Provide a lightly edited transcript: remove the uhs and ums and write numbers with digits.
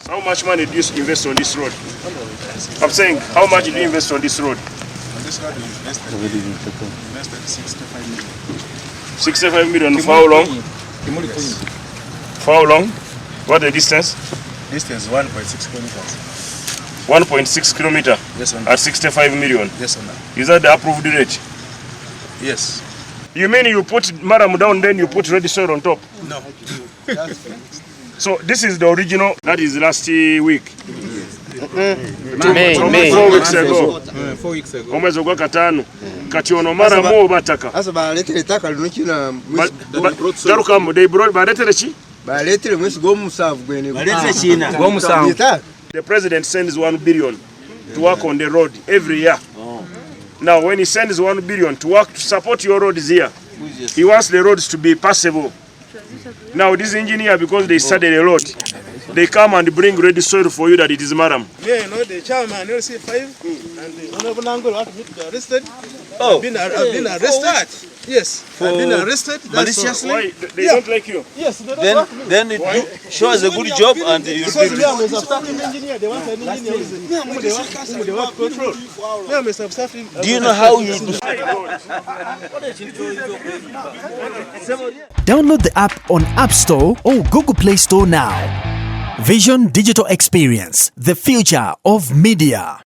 How much money do you invest on this road? I'm saying, how much did you invest on this road? On this road, we invested 65 million. 65 million for how long? For how long? What the distance? Distance 1.6 kilometers. 1.6 kilometer. Yes, sir. At 65 million. Yes, sir. Is that the approved rate? Yes. You mean you put Maram down, then you put ready soil on top? No. So this is the original. That is last week. May. 4 weeks ago. 4 weeks ago. Omwezi gwa katano. Kati ono Maramu obataka. Asa baletere taka lunukina Garukamu, they brought baletere chi? baletere mwezi gw'omusanvu gwene. Baletere China. Gw'omusanvu. The president sends 1 billion to work on the road every year. Now when he sends 1 billion to work to support your roads here, he wants the roads to be passable. Now this engineer, because they studied a lot, they come and bring ready soil for you that it is Maram. Yeah, you know, the chairman, LC5, and the Honorable Nangle have been arrested. Oh. I've been arrested. Yes, I've been arrested. Maliciously? Why? They don't like you? Yes, they don't work with me. Then it shows a good job and you Because me, I'm a substaffing engineer. They want an engineer who they want control. Me, I'm a substaffing. Do you know how you do? Download the app on App Store or Google Play Store now. Vision Digital Experience, the future of media.